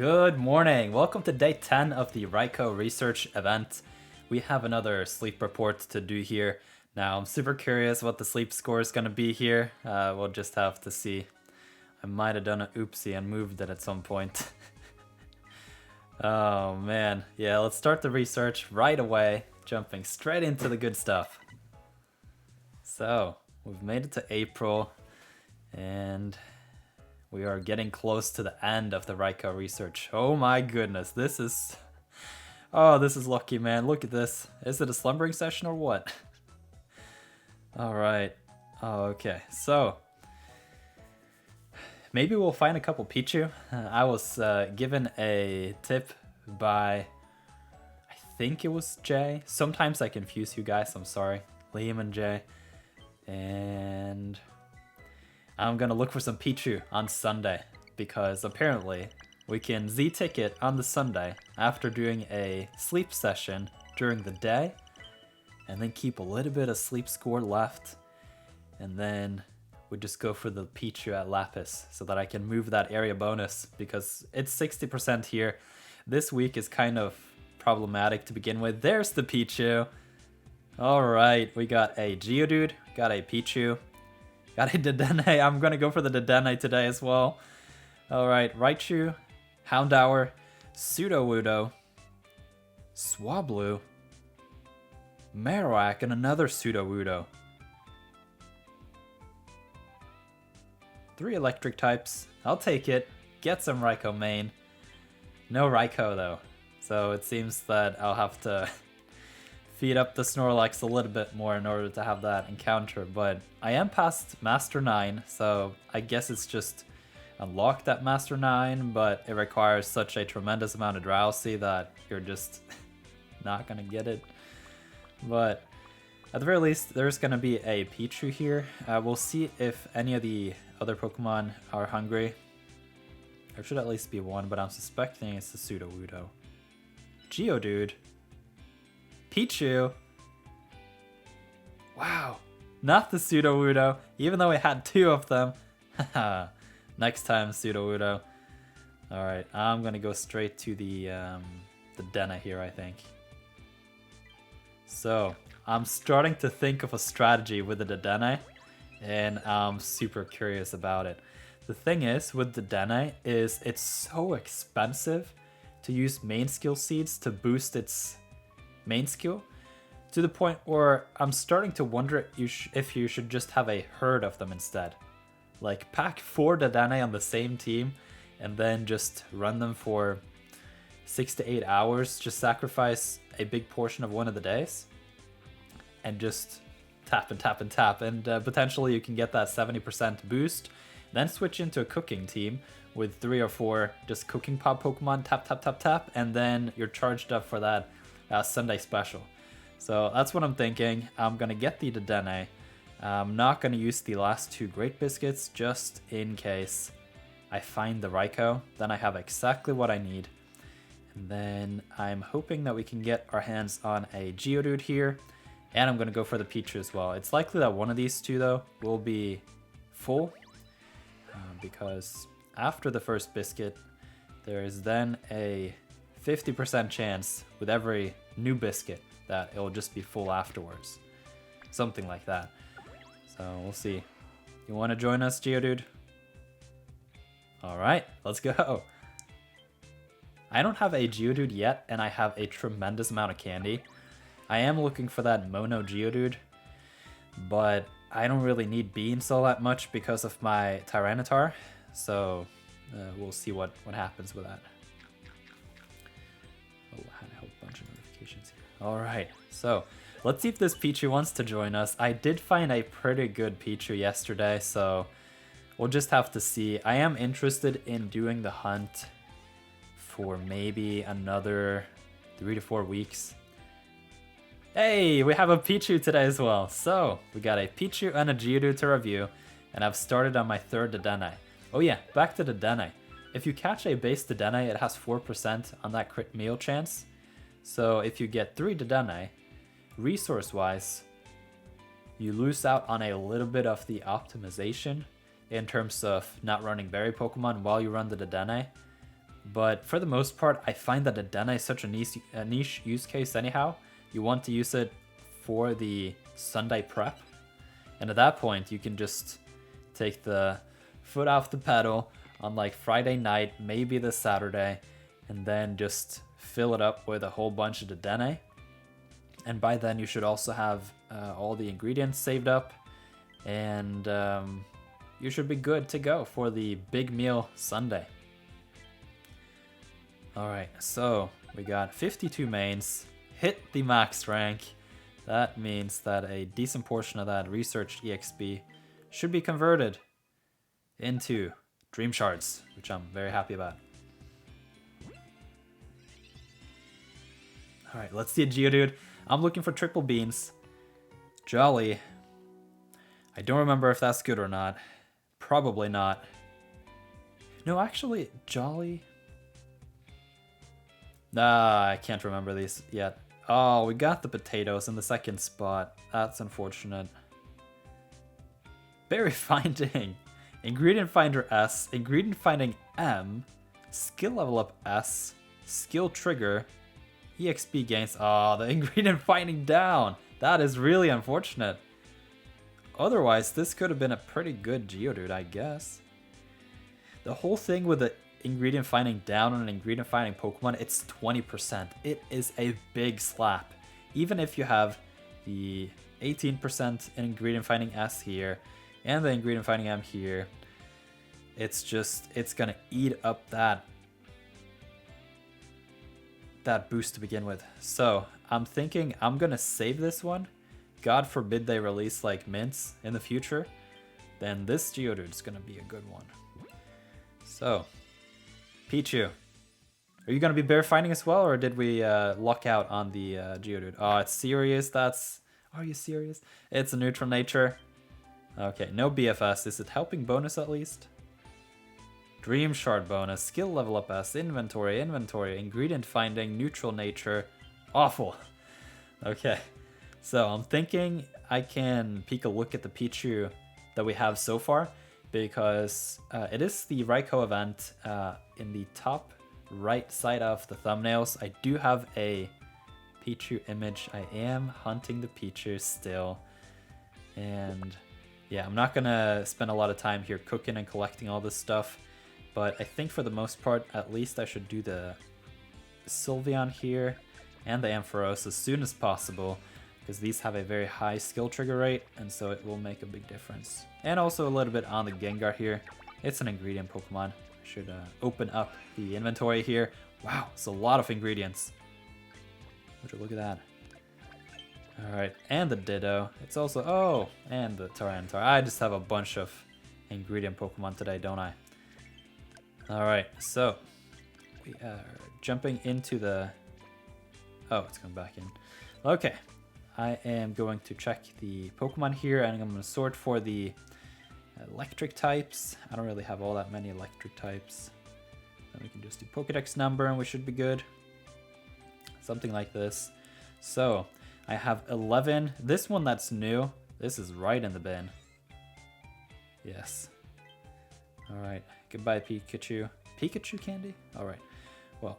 Good morning. Welcome to day 10 of the Raikou Research Event. We have another sleep report to do here. Now, I'm super curious what the sleep score is going to be here. We'll just have to see. I might have done an oopsie and moved it at some point. Oh man. Yeah, let's start the research right away, jumping straight into the good stuff. So, we've made it to April, and we are getting close to the end of the Raikou research. Oh my goodness, this is... Oh, this is lucky, man. Look at this. Is it a slumbering session or what? Alright. Oh, okay. So, maybe we'll find a couple Pichu. I was given a tip by... I think it was Jay. Sometimes I confuse you guys, I'm sorry. Liam and Jay. And... I'm gonna look for some Pichu on Sunday, because apparently we can Z-ticket on the Sunday after doing a sleep session during the day, and then keep a little bit of sleep score left, and then we just go for the Pichu at Lapis so that I can move that area bonus, because it's 60% here. This week is kind of problematic to begin with. There's the Pichu. Alright, we got a Geodude, got a Pichu. Got a Dedenne. I'm gonna go for the Dedenne today as well. Alright, Raichu, Houndour, Sudowoodo, Swablu, Marowak, and another Sudowoodo. 3 electric types. I'll take it. Get some Raikou main. No Raikou though. So it seems that I'll have to feed up the Snorlax a little bit more in order to have that encounter, but I am past Master 9, so I guess it's just unlocked at Master 9, but it requires such a tremendous amount of Drowsy that you're just not gonna get it. But at the very least, there's gonna be a Pichu here. We'll see if any of the other Pokemon are hungry. There should at least be one, but I'm suspecting it's the Sudowoodo. Geodude. Pichu. Wow. Not the Sudowoodo, even though we had 2 of them. Haha. Next time, Sudowoodo. Alright, I'm gonna go straight to the Denna here, I think. So, I'm starting to think of a strategy with the Dedenne, and I'm super curious about it. The thing is, with the Dedenne, is it's so expensive to use main skill seeds to boost its main skill, to the point where I'm starting to wonder if you should just have a herd of them instead. Like, pack 4 Dedenne on the same team, and then just run them for 6 to 8 hours, just sacrifice a big portion of one of the days, and just tap and tap and tap, and potentially you can get that 70% boost, then switch into a cooking team with 3 or 4 just cooking pop Pokemon, tap, tap, tap, tap, and then you're charged up for that Sunday special. So that's what I'm thinking. I'm gonna get the Dedenne. I'm not gonna use the last 2 Great Biscuits just in case I find the Raikou. Then I have exactly what I need. And then I'm hoping that we can get our hands on a Geodude here. And I'm gonna go for the Pichu as well. It's likely that one of these 2 though will be full, because after the first biscuit, there is then a 50% chance with every new biscuit that it will just be full afterwards. Something like that. So we'll see. You want to join us, Geodude? Alright, let's go. I don't have a Geodude yet, and I have a tremendous amount of candy. I am looking for that Mono Geodude, but I don't really need beans all that much because of my Tyranitar. So we'll see what happens with that. Oh, I had a whole bunch of notifications here. Alright, so let's see if this Pichu wants to join us. I did find a pretty good Pichu yesterday, so we'll just have to see. I am interested in doing the hunt for maybe another 3 to 4 weeks. Hey, we have a Pichu today as well. So, we got a Pichu and a Geodude to review, and I've started on my 3rd Dedenne. Oh yeah, back to the Dedenne. If you catch a base Dedenne, it has 4% on that crit meal chance. So if you get 3 Dedenne, resource-wise, you lose out on a little bit of the optimization in terms of not running berry Pokemon while you run the Dedenne. But for the most part, I find that the Dene is such a niche use case anyhow. You want to use it for the Sunday prep. And at that point, you can just take the foot off the pedal on like Friday night, maybe the Saturday, and then just fill it up with a whole bunch of the Dene. And by then you should also have all the ingredients saved up, and you should be good to go for the big meal Sunday. Alright, so we got 52 mains, hit the max rank. That means that a decent portion of that research EXP should be converted into Dream Shards, which I'm very happy about. Alright, let's see a Geodude. I'm looking for triple beams. Jolly. I don't remember if that's good or not. Probably not. No, actually, Jolly. Nah, I can't remember these yet. Oh, we got the potatoes in the second spot. That's unfortunate. Berry finding. Ingredient finder S. Ingredient finding M. Skill level up S. Skill trigger. EXP gains. Oh, the ingredient finding down. That is really unfortunate. Otherwise, this could have been a pretty good Geodude, I guess. The whole thing with the ingredient finding down on an ingredient finding Pokemon, it's 20%. It is a big slap. Even if you have the 18% in ingredient finding S here and the ingredient finding M here, it's gonna eat up that boost to begin with. So I'm thinking I'm gonna save this one. God forbid they release like mints in the future, then this Geodude is gonna be a good one. So Pichu, are you gonna be bear finding as well, or did we luck out on the Geodude? Oh, it's serious. Are you serious? It's a neutral nature. Okay, no BFS. Is it helping bonus at least? Dream Shard bonus, skill level up S, inventory, ingredient finding, neutral nature. Awful. Okay, so I'm thinking I can peek a look at the Pichu that we have so far, because it is the Raikou event in the top right side of the thumbnails. I do have a Pichu image. I am hunting the Pichu still. And yeah, I'm not gonna spend a lot of time here cooking and collecting all this stuff. But I think for the most part, at least I should do the Sylveon here and the Ampharos as soon as possible, because these have a very high skill trigger rate, and so it will make a big difference. And also a little bit on the Gengar here. It's an ingredient Pokemon. I should open up the inventory here. Wow, it's a lot of ingredients. Would you look at that? Alright, and the Ditto. It's also, oh, and the Tyranitar. I just have a bunch of ingredient Pokemon today, don't I? Alright, so we are jumping into the... Oh, it's coming back in. Okay, I am going to check the Pokemon here, and I'm going to sort for the electric types. I don't really have all that many electric types. Then we can just do Pokedex number and we should be good. Something like this. So, I have 11. This one that's new, this is right in the bin. Yes. Alright, goodbye Pikachu. Pikachu candy? Alright, well,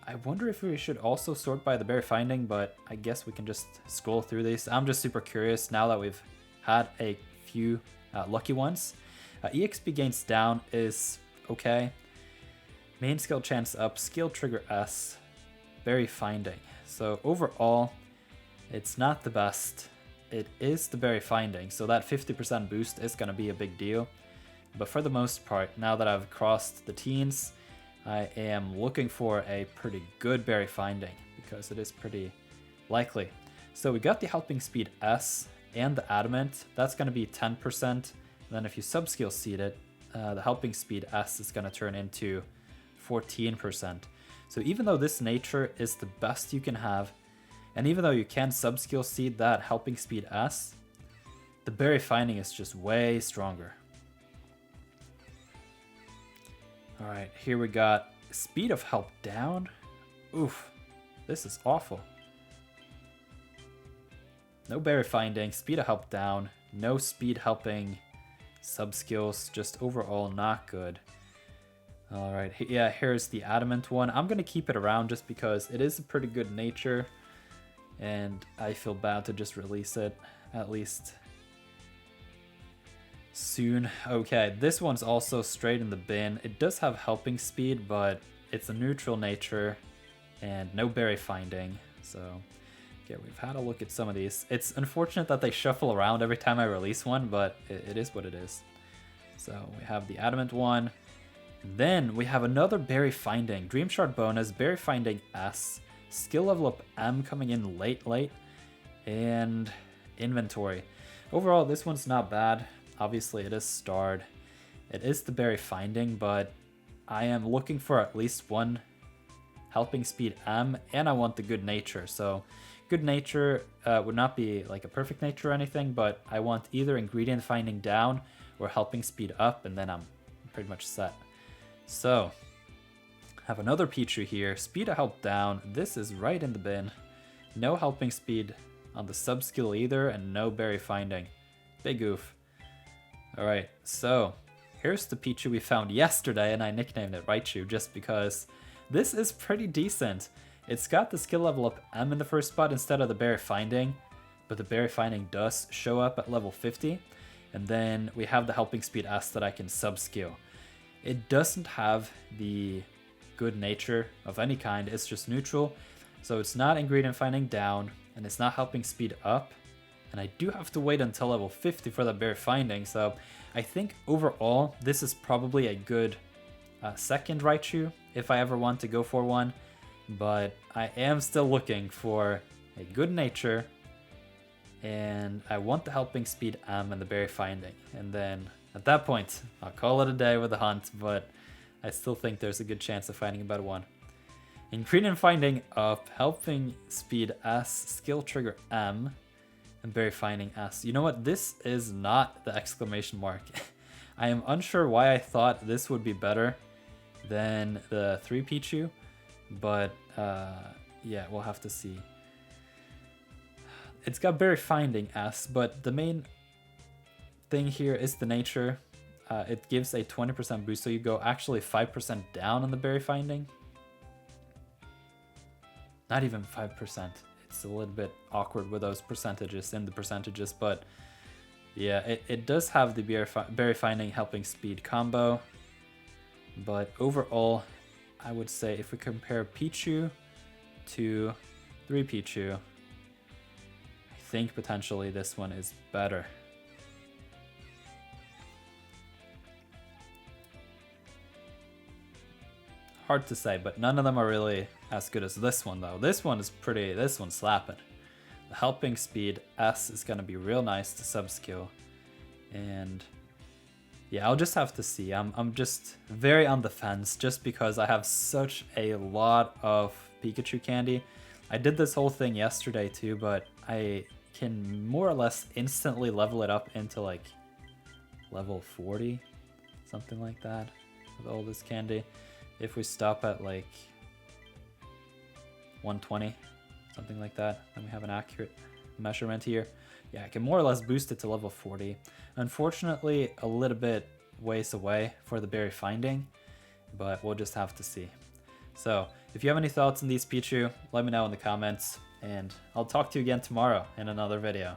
I wonder if we should also sort by the berry finding, but I guess we can just scroll through these. I'm just super curious now that we've had a few lucky ones. EXP gains down is okay. Main skill chance up, skill trigger S, berry finding. So overall, it's not the best. It is the berry finding, so that 50% boost is going to be a big deal. But for the most part, now that I've crossed the teens, I am looking for a pretty good berry finding, because it is pretty likely. So we got the helping speed S and the adamant. That's going to be 10%. And then if you subskill seed it, the helping speed S is going to turn into 14%. So even though this nature is the best you can have, and even though you can subskill seed that helping speed S, the berry finding is just way stronger. Alright, here we got speed of help down. Oof, this is awful. No berry finding, speed of help down, no speed helping subskills, just overall not good. All right, yeah, here's the adamant one. I'm gonna keep it around just because it is a pretty good nature, and I feel bad to just release it, at least soon. Okay, this one's also straight in the bin. It does have helping speed, but it's a neutral nature and no berry finding. So, yeah, we've had a look at some of these. It's unfortunate that they shuffle around every time I release one, but it is what it is. So we have the adamant one. Then we have another berry finding. Dream Shard bonus, berry finding S, skill level up M coming in late, and inventory. Overall, this one's not bad. Obviously, it is starred. It is the berry finding, but I am looking for at least one helping speed M, and I want the good nature. So good nature would not be like a perfect nature or anything, but I want either ingredient finding down or helping speed up, and then I'm pretty much set. So, have another Pichu here. Speed of help down. This is right in the bin. No helping speed on the sub skill either, and no berry finding. Big oof. Alright, so here's the Pichu we found yesterday, and I nicknamed it Raikou just because this is pretty decent. It's got the skill level up M in the first spot instead of the berry finding, but the berry finding does show up at level 50. And then we have the helping speed S that I can sub skill. It doesn't have the good nature of any kind, it's just neutral. So it's not ingredient finding down, and it's not helping speed up. And I do have to wait until level 50 for the berry finding, so I think overall this is probably a good second Raikou if I ever want to go for one. But I am still looking for a good nature, and I want the helping speed M and the berry finding. And then at that point, I'll call it a day with the hunt, but I still think there's a good chance of finding about one. Ingredient finding up, helping speed S, skill trigger M, and berry finding S. You know what? This is not the exclamation mark. I am unsure why I thought this would be better than the 3 Pichu, but yeah, we'll have to see. It's got berry finding S, but the main thing here is the nature. It gives a 20% boost, so you go actually 5% down on the berry finding. Not even 5%. It's a little bit awkward with those percentages in the percentages, but yeah, it does have the berry finding helping speed combo. But overall, I would say if we compare Pichu to 3 Pichu, I think potentially this one is better. Hard to say, but none of them are really as good as this one though. This one is pretty, this one's slapping. The helping speed S is gonna be real nice to sub skill. And yeah, I'll just have to see. I'm just very on the fence just because I have such a lot of Pikachu candy. I did this whole thing yesterday too, but I can more or less instantly level it up into like level 40, something like that with all this candy. If we stop at like 120, something like that, then we have an accurate measurement here. Yeah, I can more or less boost it to level 40. Unfortunately, a little bit ways away for the berry finding, but we'll just have to see. So, if you have any thoughts on these Pichu, let me know in the comments, and I'll talk to you again tomorrow in another video.